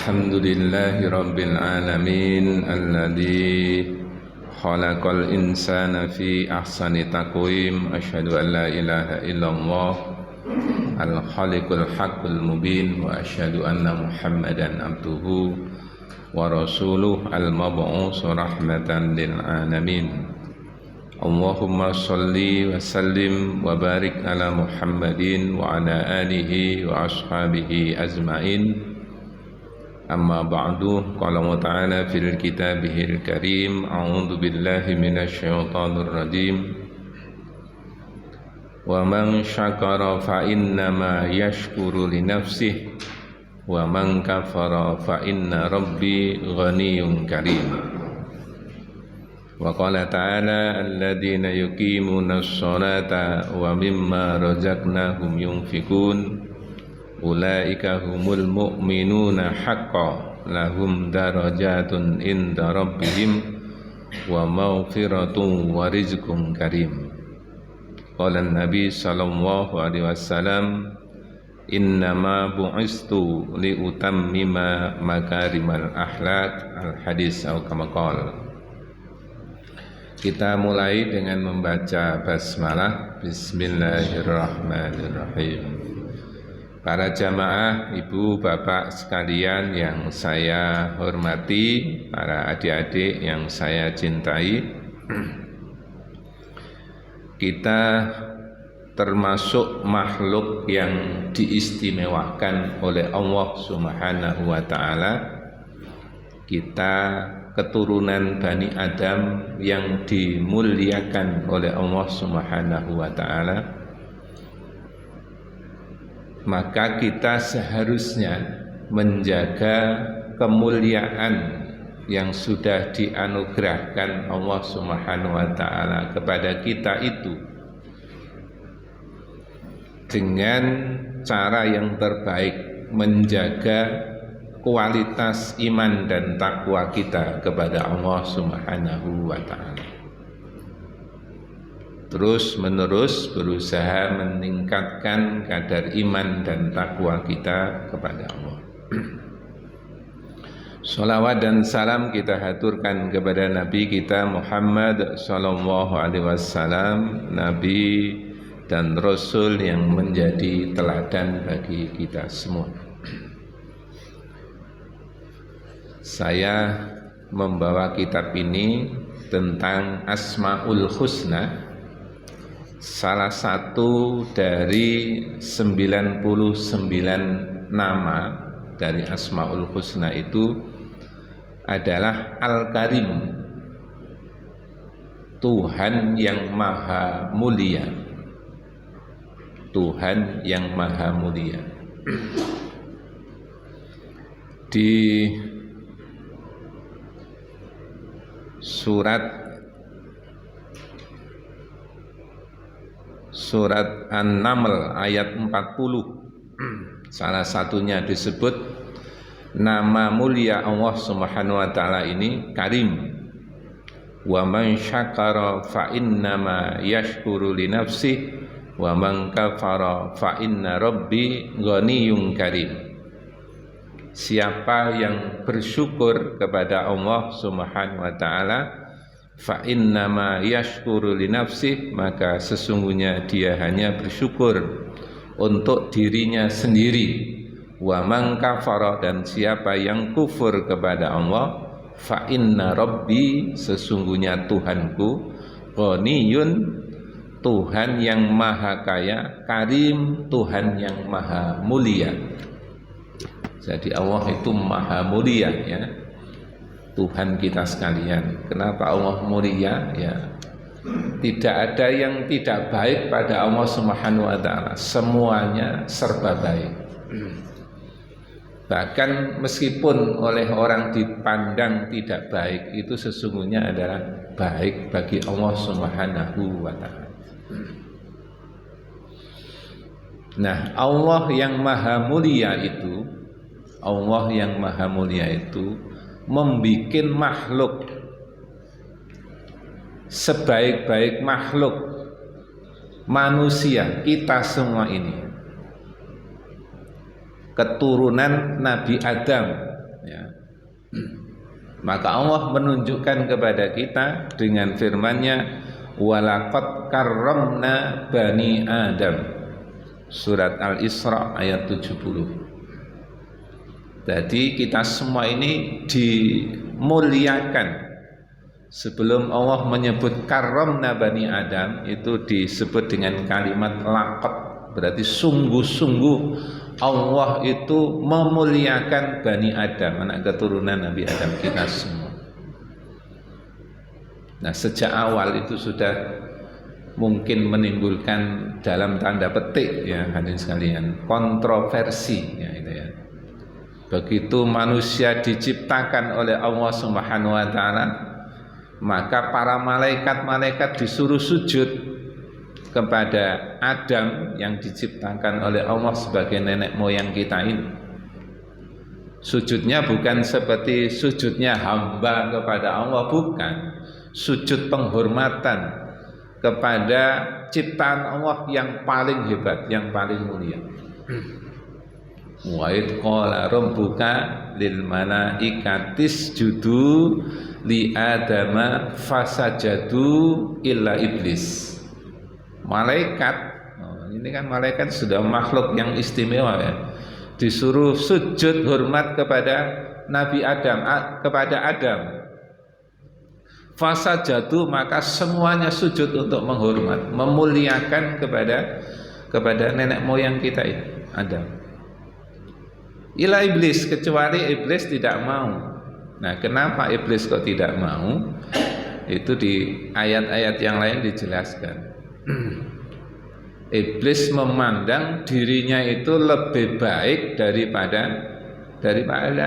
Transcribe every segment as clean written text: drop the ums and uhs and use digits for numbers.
الحمد لله رب العالمين الذي خلق الإنسان في أحسن تقويم أشهد أن لا إله إلا الله الخالق الحق المبين وأشهد أن محمدا عبده ورسوله المبعوث رحمة للعالمين اللهم صل وسلم وبارك على محمد وعلى آله وأصحابه أجمعين أما بعد قال الله تعالى في كتابه الكريم أعوذ بالله من الشيطان الرجيم ومن شكر فإنما يشكر لنفسه ومن كفر فإن ربي غني كريم وقال تعالى الذين يقيمون الصلاة ومما رزقناهم ينفقون أولئك هم المؤمنون حقا لهم درجات عند ربهم ومغفرة ورزق كريم قال النبي صلى الله عليه وسلم إنما بعثت لأتمم مكارم الأخلاق الحديث أو كما قال. Kita mulai dengan membaca basmalah. Bismillahirrahmanirrahim. Para jamaah, ibu bapak sekalian yang saya hormati, para adik-adik yang saya cintai, kita termasuk makhluk yang diistimewakan oleh Allah Subhanahu wa Ta'ala. Kita keturunan Bani Adam yang dimuliakan oleh Allah Subhanahu wa Ta'ala, maka kita seharusnya menjaga kemuliaan yang sudah dianugerahkan Allah Subhanahu wa Ta'ala kepada kita itu dengan cara yang terbaik, menjaga kualitas iman dan takwa kita kepada Allah Subhanahu wa Ta'ala. Terus menerus berusaha meningkatkan kadar iman dan takwa kita kepada Allah. Salawat dan salam kita haturkan kepada Nabi kita Muhammad sallallahu alaihi wasallam, Nabi dan Rasul yang menjadi teladan bagi kita semua. Saya membawa kitab ini tentang Asmaul Husna, salah satu dari 99 nama dari Asmaul Husna itu adalah Al-Karim, Tuhan yang maha mulia. Tuhan yang maha mulia. Di Surat An-Naml ayat 40 salah satunya disebut nama mulia Allah Subhanahu wa Ta'ala ini Karim. Wa man syakara fa innama yashkuru li nafsihi wa man kafara fa inna rabbi ghaniyyun karim. Siapa yang bersyukur kepada Allah Subhanahu wa Ta'ala, fa innama yashkuru li nafsihi, maka sesungguhnya dia hanya bersyukur untuk dirinya sendiri. Wa man kafara, dan siapa yang kufur kepada Allah, fa inna rabbi, sesungguhnya Tuhanku, ghaniyyun, Tuhan yang maha kaya, karim, Tuhan yang maha mulia. Jadi Allah itu maha mulia, ya, Tuhan kita sekalian. Kenapa Allah mulia? Ya, tidak ada yang tidak baik pada Allah Subhanahu wa Ta'ala. Semuanya serba baik. Bahkan meskipun oleh orang dipandang tidak baik, itu sesungguhnya adalah baik bagi Allah Subhanahu wa Ta'ala. Nah, Allah yang maha mulia itu, Allah yang maha mulia itu membikin makhluk sebaik-baik makhluk manusia, kita semua ini keturunan Nabi Adam, Maka Allah menunjukkan kepada kita dengan firman-Nya, walaqad karramna bani Adam. Surat Al-Isra ayat 70. Jadi kita semua ini dimuliakan. Sebelum Allah menyebut karramna bani Adam, itu disebut dengan kalimat laqad, berarti sungguh-sungguh Allah itu memuliakan Bani Adam, anak keturunan Nabi Adam kita semua. Nah, sejak awal itu sudah mungkin menimbulkan dalam tanda petik ya hadirin sekalian kontroversi ya itu ya. Begitu manusia diciptakan oleh Allah Subhanahu wa taala, maka para malaikat-malaikat disuruh sujud kepada Adam yang diciptakan oleh Allah sebagai nenek moyang kita ini. Sujudnya bukan seperti sujudnya hamba kepada Allah, bukan. Sujud penghormatan kepada ciptaan Allah yang paling hebat, yang paling mulia. Wa id qala rabbuka lil malaikati isjudu li adama fasajadu illa iblis. Malaikat, ini kan malaikat sudah makhluk yang istimewa ya, disuruh sujud hormat kepada Nabi Adam, kepada Adam. Fasajadu, maka semuanya sujud untuk menghormat, memuliakan kepada nenek moyang kita ini, Adam. Ila iblis, kecuali iblis tidak mau. Nah, kenapa iblis kok tidak mau? Itu di ayat-ayat yang lain dijelaskan. Iblis memandang dirinya itu lebih baik daripada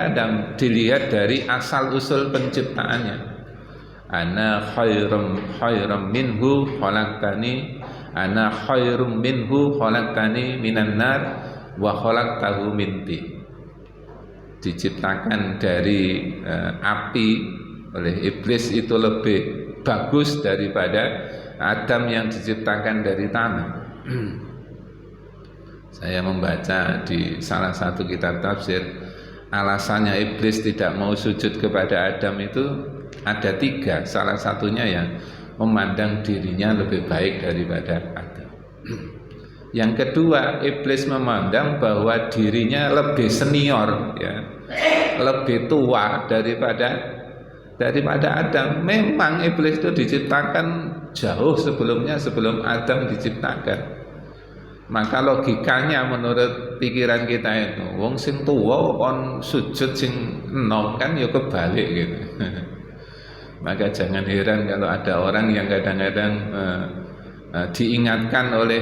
Adam, dilihat dari asal usul penciptaannya. Ana khairum minhu khalaqtani ana khairum minhu khalaqtani minan nar wa khalaqtahu min tin. Diciptakan dari api oleh iblis itu lebih bagus daripada Adam yang diciptakan dari tanah. Saya membaca di salah satu kitab tafsir, alasannya iblis tidak mau sujud kepada Adam itu ada 3. Salah satunya ya memandang dirinya lebih baik daripada Adam. Yang kedua, iblis memandang bahwa dirinya lebih senior ya, lebih tua daripada Adam. Memang iblis itu diciptakan jauh sebelum Adam diciptakan. Maka logikanya menurut pikiran kita itu, wong sing tuwa kon sujud sing enom kan ya kebalik gitu. Maka jangan heran kalau ada orang yang kadang-kadang diingatkan oleh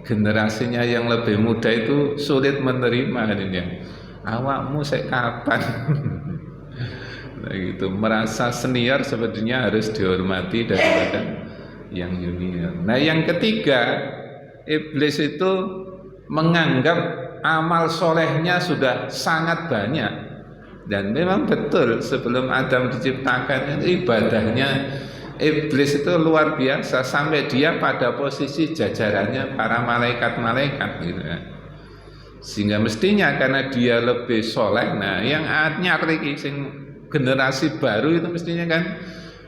generasinya yang lebih muda itu sulit menerima ini. Awakmu sek kapan? Nah, gitu, merasa senior sebetulnya harus dihormati daripada yang junior. Nah, yang ketiga, iblis itu menganggap amal solehnya sudah sangat banyak. Dan memang betul sebelum Adam diciptakan itu ibadahnya iblis itu luar biasa, sampai dia pada posisi jajarannya para malaikat-malaikat gitu ya. Sehingga mestinya karena dia lebih soleh, nah yang anyar iki sing generasi baru itu mestinya kan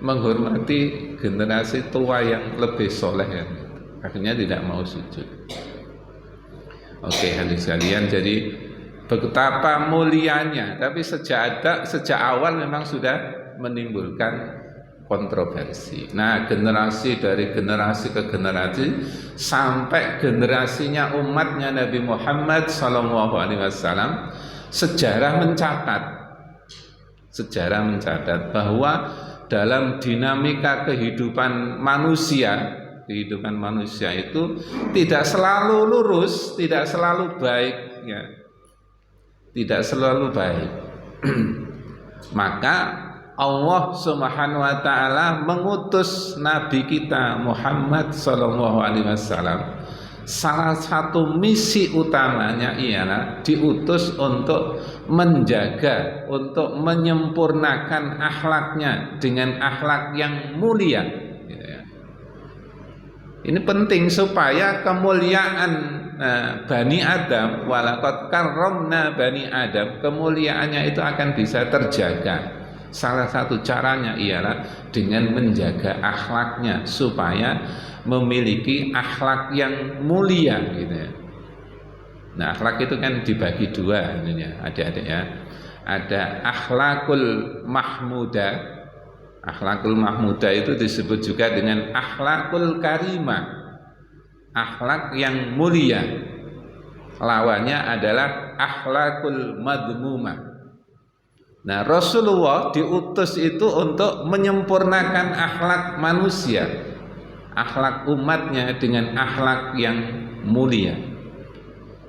menghormati generasi tua yang lebih soleh ya. Akhirnya tidak mau sujud. Oke, hadirin sekalian, jadi betapa mulianya, tapi sejak awal memang sudah menimbulkan kontroversi. Nah, generasi dari generasi ke generasi sampai generasinya umatnya Nabi Muhammad SAW, sejarah mencatat bahwa dalam dinamika kehidupan manusia itu tidak selalu lurus, tidak selalu baik ya. Tidak selalu baik. Maka Allah Subhanahu wa taala mengutus nabi kita Muhammad sallallahu alaihi wasallam. Salah satu misi utamanya ialah diutus untuk menjaga, untuk menyempurnakan akhlaknya dengan akhlak yang mulia. Ini penting supaya kemuliaan Bani Adam, walaqad karramna Bani Adam, kemuliaannya itu akan bisa terjaga. Salah satu caranya ialah dengan menjaga akhlaknya supaya memiliki akhlak yang mulia gitu ya. Nah, akhlak itu kan dibagi dua ini ya, adik-adik ya. Ada akhlakul mahmudah. Akhlakul mahmudah itu disebut juga dengan akhlakul karimah, akhlak yang mulia. Lawannya adalah akhlakul madmumah. Nah, Rasulullah diutus itu untuk menyempurnakan akhlak manusia, akhlak umatnya dengan akhlak yang mulia.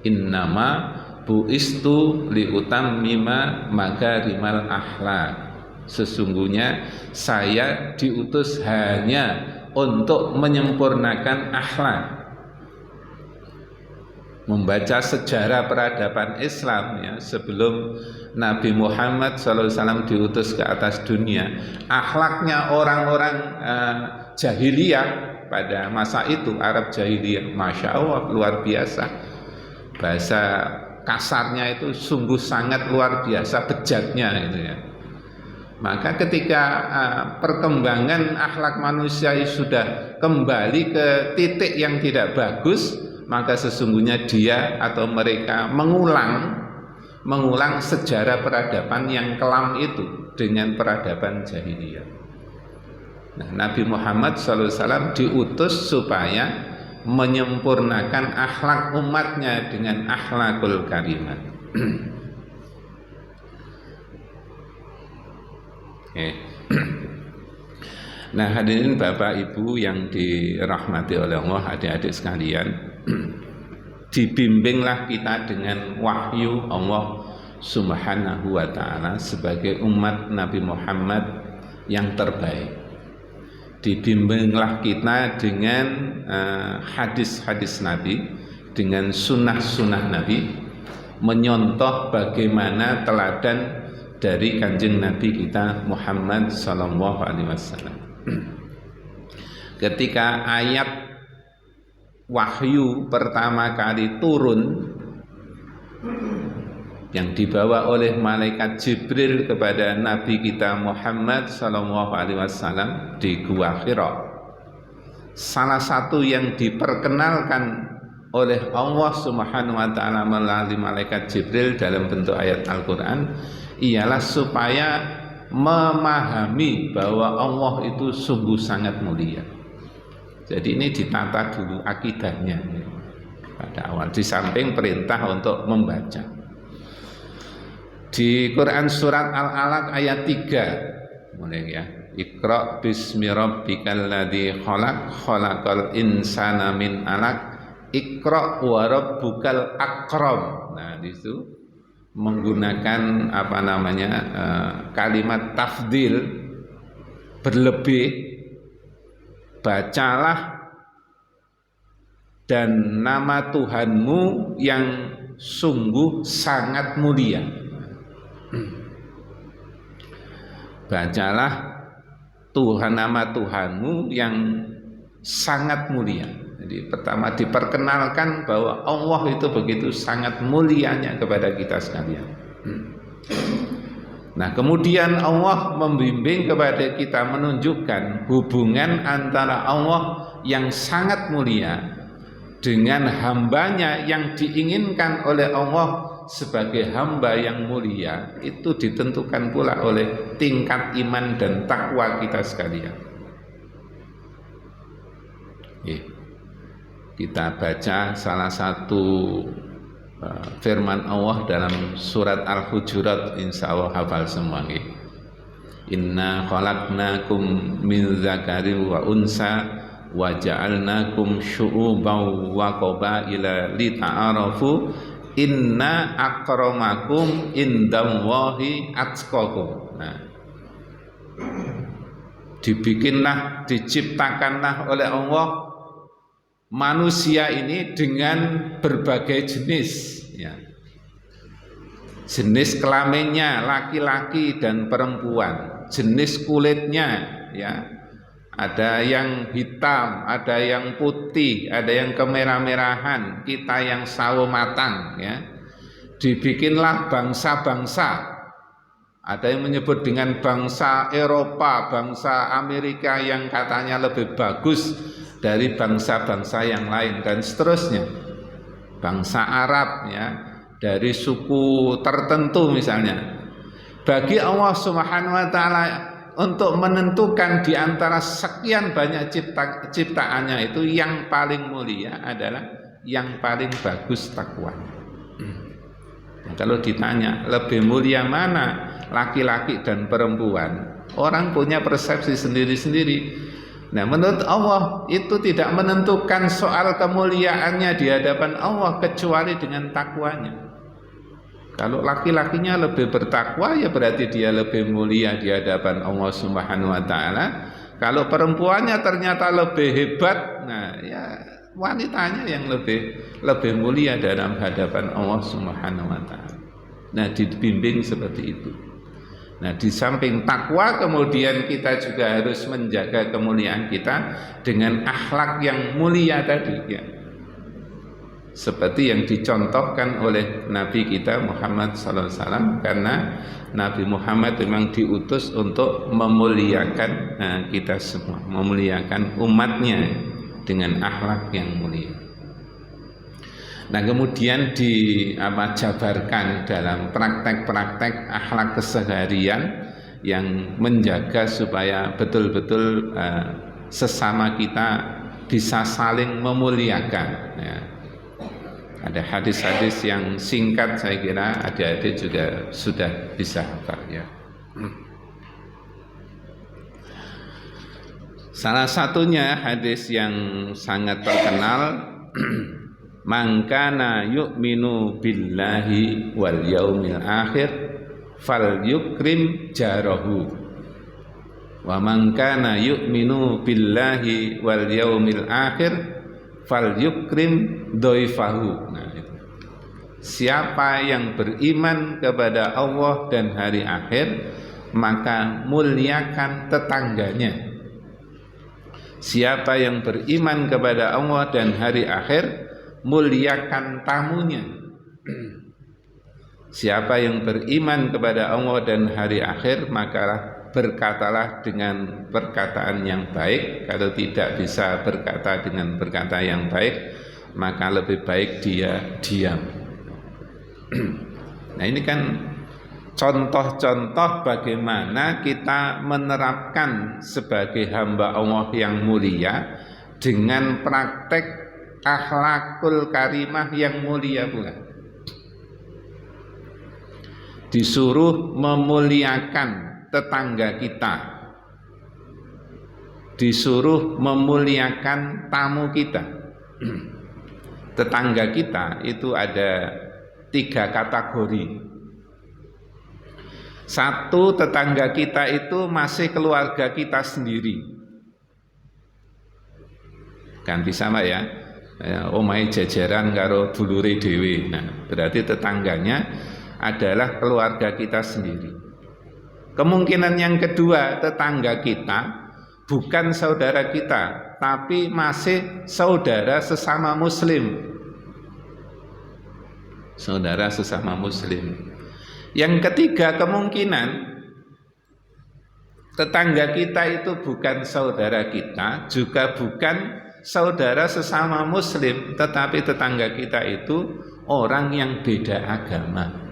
Innama buistu liutammima makarimal akhlak. Sesungguhnya saya diutus hanya untuk menyempurnakan akhlak. Membaca sejarah peradaban Islam ya, sebelum Nabi Muhammad SAW diutus ke atas dunia, akhlaknya orang-orang jahiliyah pada masa itu, Arab jahiliyah, Masya Allah luar biasa. Bahasa kasarnya itu sungguh sangat luar biasa bejatnya itu ya. Maka ketika perkembangan akhlak manusia sudah kembali ke titik yang tidak bagus, maka sesungguhnya dia atau mereka mengulang sejarah peradaban yang kelam itu dengan peradaban jahiliyah. Nah, Nabi Muhammad SAW diutus supaya menyempurnakan akhlak umatnya dengan akhlakul karimah. Nah, hadirin Bapak Ibu yang dirahmati oleh Allah, adik-adik sekalian, dibimbinglah kita dengan wahyu Allah Subhanahu wa ta'ala sebagai umat Nabi Muhammad yang terbaik. Dibimbinglah kita dengan hadis-hadis Nabi, dengan sunnah-sunnah Nabi, menyontoh bagaimana teladan dari kanjeng Nabi kita Muhammad sallallahu alaihi wasallam. Ketika ayat wahyu pertama kali turun yang dibawa oleh malaikat Jibril kepada Nabi kita Muhammad sallallahu alaihi wasallam di Gua Hira, salah satu yang diperkenalkan oleh Allah Subhanahu wa taala melalui malaikat Jibril dalam bentuk ayat Al-Qur'an ialah supaya memahami bahwa Allah itu sungguh sangat mulia. Jadi ini ditata dulu akidahnya pada awal, di samping perintah untuk membaca. Di Quran surat Al-Alaq ayat 3 mulai ya, Iqra bismi rabbikal ladzi khalaq, khalaqal insana min 'alaq, Iqra wa rabbukal akram. Nah, di situ menggunakan kalimat tafdil berlebih, bacalah dan nama Tuhanmu yang sungguh sangat mulia. Bacalah nama Tuhanmu yang sangat mulia. Jadi pertama diperkenalkan bahwa Allah itu begitu sangat mulianya kepada kita sekalian. Nah, kemudian Allah membimbing kepada kita, menunjukkan hubungan antara Allah yang sangat mulia dengan hambanya yang diinginkan oleh Allah sebagai hamba yang mulia. Itu ditentukan pula oleh tingkat iman dan takwa kita sekalian. Kita baca salah satu firman Allah dalam surat Al-Hujurat, insya Allah hafal semua. Inna khalaqnakum min dzakarin wa unsa wa ja'alnakum syu'uban wa qabaila lita'arafu inna akramakum indallahi atqakum. Nah, dibikinlah, diciptakanlah oleh Allah manusia ini dengan berbagai jenis ya. Jenis kelaminnya laki-laki dan perempuan, jenis kulitnya ya, ada yang hitam, ada yang putih, ada yang kemerah-merahan, kita yang sawo matang, ya. Dibikinlah bangsa-bangsa. Ada yang menyebut dengan bangsa Eropa, bangsa Amerika yang katanya lebih bagus dari bangsa-bangsa yang lain dan seterusnya. Bangsa Arab, ya, dari suku tertentu misalnya. Bagi Allah Subhanahu wa taala untuk menentukan di antara sekian banyak ciptaannya itu yang paling mulia adalah yang paling bagus takwa. Nah, kalau ditanya lebih mulia mana laki-laki dan perempuan, orang punya persepsi sendiri-sendiri. Nah, menurut Allah itu tidak menentukan soal kemuliaannya di hadapan Allah kecuali dengan takwanya. Kalau laki-lakinya lebih bertakwa, ya berarti dia lebih mulia di hadapan Allah Subhanahu wa taala. Kalau perempuannya ternyata lebih hebat, nah ya wanitanya yang lebih mulia dalam hadapan Allah Subhanahu wa taala. Nah, dibimbing seperti itu. Nah, di samping takwa kemudian kita juga harus menjaga kemuliaan kita dengan akhlak yang mulia tadi, ya. Seperti yang dicontohkan oleh Nabi kita Muhammad SAW, karena Nabi Muhammad memang diutus untuk memuliakan kita semua, memuliakan umatnya dengan akhlak yang mulia. Nah, kemudian dijabarkan dalam praktek-praktek akhlak keseharian yang menjaga supaya betul-betul sesama kita bisa saling memuliakan, ya. Ada hadis-hadis yang singkat, saya kira adik-adik juga sudah bisa hafal, ya. Salah satunya hadis yang sangat terkenal, man kana yu'minu billahi wal yaumil akhir falyukrim jarahu wa man kana yu'minu billahi wal yaumil akhir falyukrim dhaifahu. Nah, itu. Siapa yang beriman kepada Allah dan hari akhir, maka muliakan tetangganya. Siapa yang beriman kepada Allah dan hari akhir, muliakan tamunya. Siapa yang beriman kepada Allah dan hari akhir, maka berkatalah dengan perkataan yang baik. Kalau tidak bisa berkata dengan perkata yang baik, maka lebih baik dia diam. Nah, ini kan contoh-contoh bagaimana kita menerapkan sebagai hamba Allah yang mulia dengan praktek akhlakul karimah yang mulia pula. Disuruh memuliakan tetangga kita, disuruh memuliakan tamu kita. Tetangga kita itu ada 3 kategori. Satu, tetangga kita itu masih keluarga kita sendiri. Kan bisa Mbak, ya? Omahe jajaran karo dulure dhewe. Nah, berarti tetangganya adalah keluarga kita sendiri. Kemungkinan yang kedua, tetangga kita bukan saudara kita, tapi masih saudara sesama muslim. Saudara sesama muslim. Yang ketiga, kemungkinan tetangga kita itu bukan saudara kita, juga bukan saudara sesama muslim, tetapi tetangga kita itu orang yang beda agama.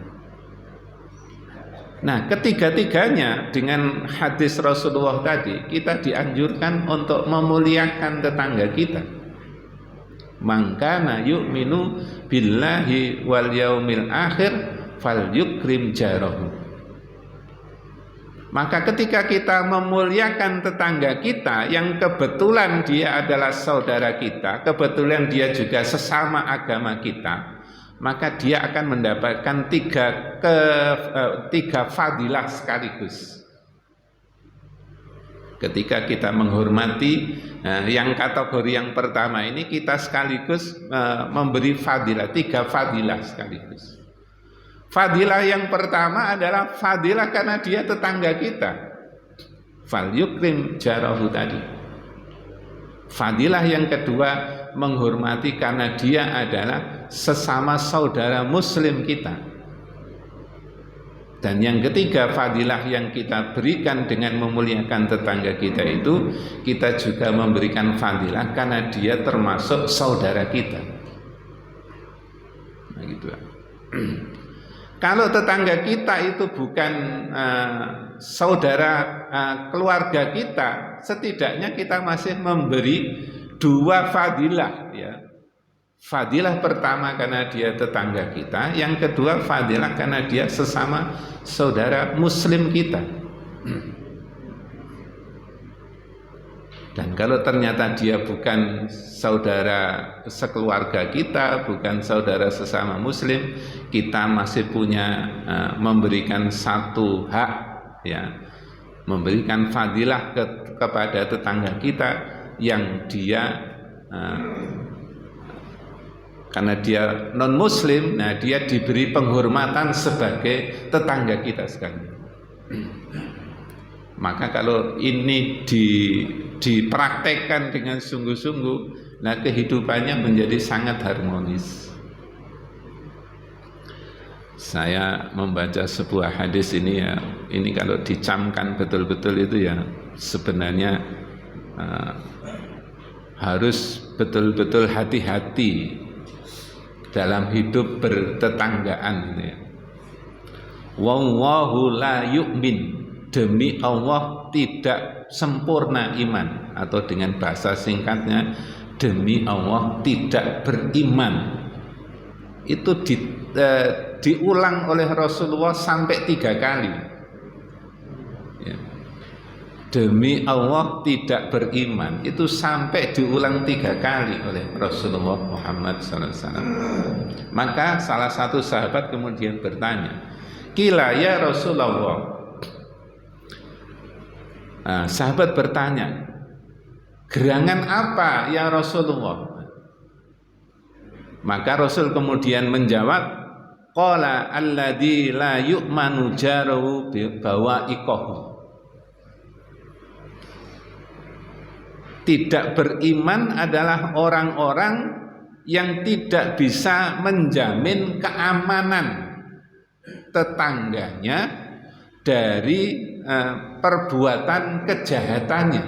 Nah, ketiga-tiganya dengan hadis Rasulullah tadi, kita dianjurkan untuk memuliakan tetangga kita. Man kana yu'minu billahi wal yaumil akhir falyukrim jarahu. Maka ketika kita memuliakan tetangga kita yang kebetulan dia adalah saudara kita, kebetulan dia juga sesama agama kita, maka dia akan mendapatkan tiga fadilah sekaligus. Ketika kita menghormati yang kategori yang pertama ini, kita sekaligus memberi fadilah, 3 fadilah sekaligus. Fadilah yang pertama adalah fadilah karena dia tetangga kita. Fal yukrim jarahu tadi. Fadilah yang kedua, menghormati karena dia adalah sesama saudara muslim kita. Dan yang ketiga, fadilah yang kita berikan dengan memuliakan tetangga kita itu, kita juga memberikan fadilah karena dia termasuk saudara kita. Nah, gitu. Kalau tetangga kita itu bukan saudara keluarga kita, setidaknya kita masih memberi dua fadilah, ya. Fadilah pertama karena dia tetangga kita, yang kedua fadilah karena dia sesama saudara muslim kita. Dan kalau ternyata dia bukan saudara sekeluarga kita, bukan saudara sesama muslim, kita masih punya memberikan satu hak, ya, memberikan fadilah kepada tetangga kita yang dia karena dia non muslim, nah dia diberi penghormatan sebagai tetangga kita sekali. Maka kalau ini dipraktekkan dengan sungguh-sungguh, nah kehidupannya menjadi sangat harmonis. Saya membaca sebuah hadis ini, ya, ini kalau dicamkan betul-betul itu, ya, sebenarnya harus betul-betul hati-hati dalam hidup bertetanggaan, ya. Wallahu la yu'min, demi Allah tidak sempurna iman, atau dengan bahasa singkatnya, demi Allah tidak beriman. Itu diulang oleh Rasulullah sampai 3 kali, ya. Demi Allah tidak beriman, itu sampai diulang 3 kali oleh Rasulullah Muhammad SAW. Maka salah satu sahabat kemudian bertanya, "Qila ya Rasulullah." Sahabat bertanya, "Gerangan apa ya Rasulullah?" Maka Rasul kemudian menjawab, "Qala alladzi la yu'manu jaruhu bawa'iqahu." Tidak beriman adalah orang-orang yang tidak bisa menjamin keamanan tetangganya dari perbuatan kejahatannya.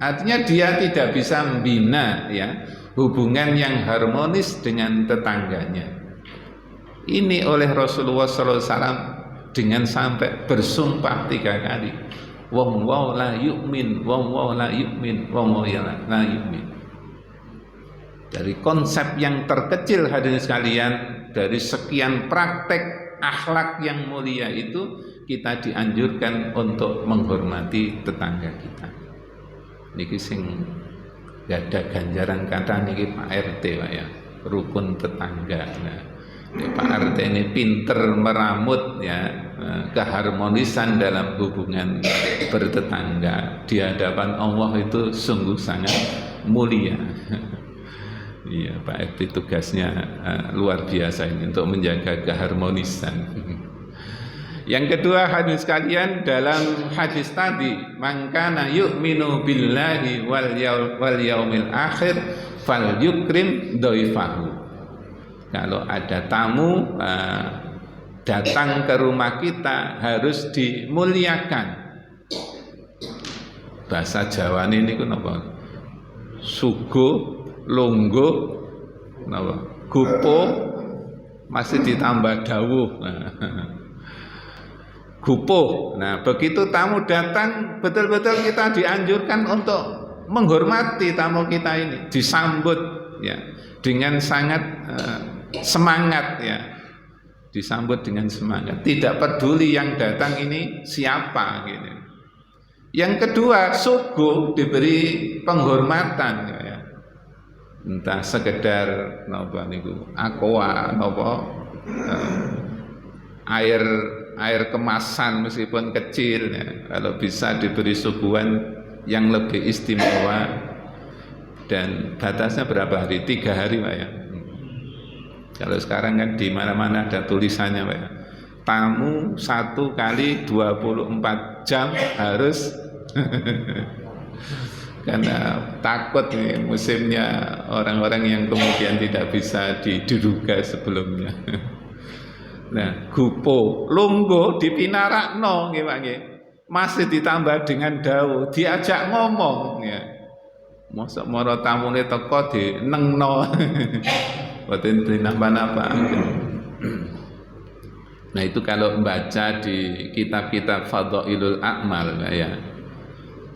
Artinya dia tidak bisa membina, ya, hubungan yang harmonis dengan tetangganya. Ini oleh Rasulullah SAW dengan sampai bersumpah 3 kali. Wallahu la yu'min, wallahu la yu'min, wallahu la yu'min. Dari konsep yang terkecil, hadirin sekalian, dari sekian praktek akhlak yang mulia itu, kita dianjurkan untuk menghormati tetangga kita. Niki sing gak ada ganjaran kata niki Pak RT, Pak, ya, rukun tetangga. Nah, Pak RT ini pinter meramut, ya, keharmonisan dalam hubungan bertetangga di hadapan Allah itu sungguh sangat mulia. Iya, Pak RT tugasnya luar biasa ini untuk menjaga keharmonisan. Yang kedua, hadirin sekalian, dalam hadis tadi, "Man kana yu'minu billahi wal yaumil akhir falyukrim dhaifahu." Kalau ada tamu datang ke rumah kita, harus dimuliakan. Bahasa Jawa ini napa? Sugo, longgo, napa? Gupo, masih ditambah dawuh. Gupo. Nah, begitu tamu datang, betul-betul kita dianjurkan untuk menghormati tamu kita ini, disambut, ya, dengan sangat semangat, ya, disambut dengan semangat, tidak peduli yang datang ini siapa, gitu. Yang kedua, suguh, diberi penghormatan, ya, entah sekedar napa niku aqua, napa air kemasan meskipun kecil, ya, kalau bisa diberi suguhan yang lebih istimewa. Dan batasnya berapa hari? 3 hari, Pak, ya. Kalau sekarang kan di mana-mana ada tulisannya, Pak, ya. Tamu 1 kali 24 jam harus karena takut nih musimnya orang-orang yang kemudian tidak bisa diduga sebelumnya. Nah, gupo lungguh dipinarakno nggih Pak nggih. Masih ditambah dengan dawuh, diajak ngomong ya. Mosok mara tamune teko dinengno. Boten dinapa-napa. Nah, itu kalau membaca di kitab-kitab Fadhailul A'mal ya.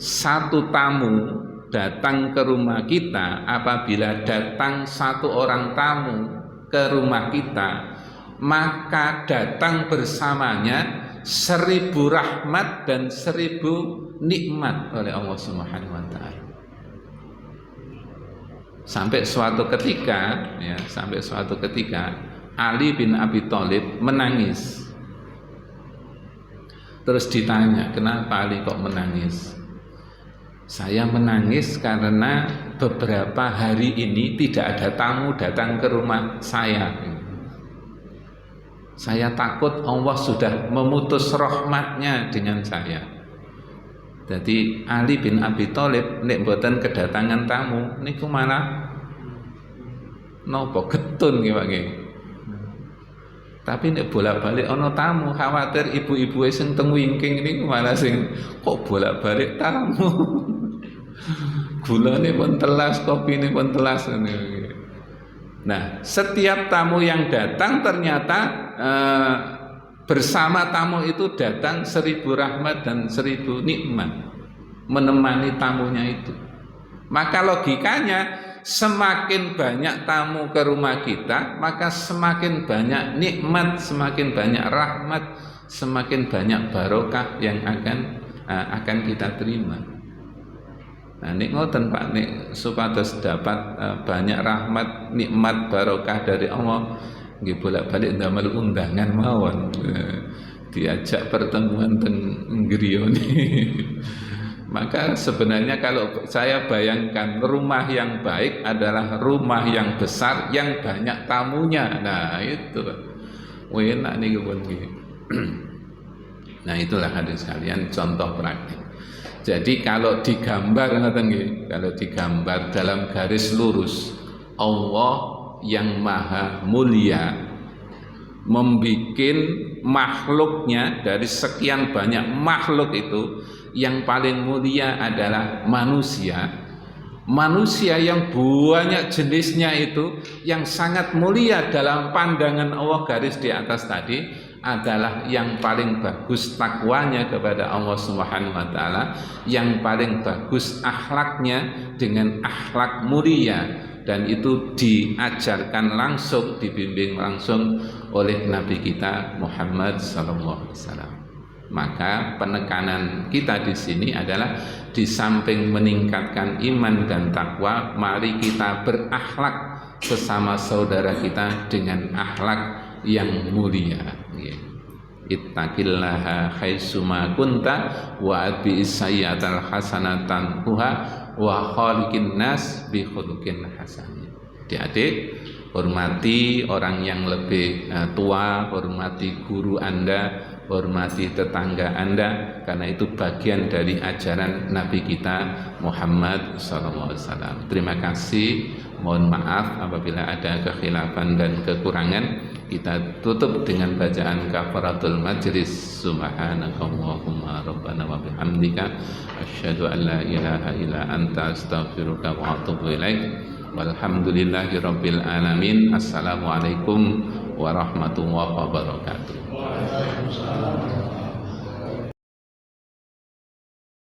Satu tamu datang ke rumah kita, apabila datang satu orang tamu ke rumah kita, maka datang bersamanya 1000 rahmat dan 1000 nikmat oleh Allah Subhanahu wa taala. Sampai suatu ketika Ali bin Abi Thalib menangis. Terus ditanya, "Kenapa Ali kok menangis?" "Saya menangis karena beberapa hari ini tidak ada tamu datang ke rumah saya. Saya takut Allah sudah memutus rahmatnya dengan saya." Jadi Ali bin Abi Thalib nek mboten kedatangan tamu niku malah napa getun nggih Pak nggih. Tapi nek bolak-balik ana tamu, khawatir ibu-ibu sing teng wingking niku malah sing kok bolak-balik tamu. Gulane pun telas, kopine pun telas. Nah, setiap tamu yang datang ternyata bersama tamu itu datang 1000 rahmat dan 1000 nikmat menemani tamunya itu. Maka logikanya semakin banyak tamu ke rumah kita, maka semakin banyak nikmat, semakin banyak rahmat, semakin banyak barokah yang akan kita terima. Nah, nek ngoten Pak, nek supados dapat banyak rahmat, nikmat, barokah dari Allah, nggih bolak-balik ndamel undangan mawon. Diajak pertemuan teng griyane. Maka sebenarnya kalau saya bayangkan, rumah yang baik adalah rumah yang besar yang banyak tamunya. Nah, itu enak nih pun. Nah, itulah hadirin sekalian contoh praktik. Jadi kalau digambar kalau digambar dalam garis lurus, Allah yang maha mulia membikin makhluknya, dari sekian banyak makhluk itu yang paling mulia adalah manusia. Manusia yang banyak jenisnya itu yang sangat mulia dalam pandangan Allah, garis di atas tadi adalah yang paling bagus takwanya kepada Allah Subhanahu wa taala, yang paling bagus akhlaknya dengan akhlak mulia, dan itu diajarkan langsung, dibimbing langsung oleh Nabi kita Muhammad sallallahu alaihi wasallam. Maka penekanan kita di sini adalah di samping meningkatkan iman dan takwa, mari kita berakhlak sesama saudara kita dengan akhlak yang mulia. Ittaqillaha haitsuma kunta wa atbi'is sayyi'atal hasanatan tuha wa khaliqin nas bi khuluqin hasan. Adik-adik, hormati orang yang lebih tua, hormati guru Anda, hormati tetangga Anda, karena itu bagian dari ajaran Nabi kita Muhammad SAW. Terima kasih, mohon maaf apabila ada kekhilafan dan kekurangan. Kita tutup dengan bacaan kafaratul majlis. Subhanakallahumma rabbana wa bihamdika asyhadu an la ilaha illa anta astaghfiruka wa atubu ilaik. Walhamdulillahi rabbil alamin. Assalamualaikum warahmatullahi wabarakatuh.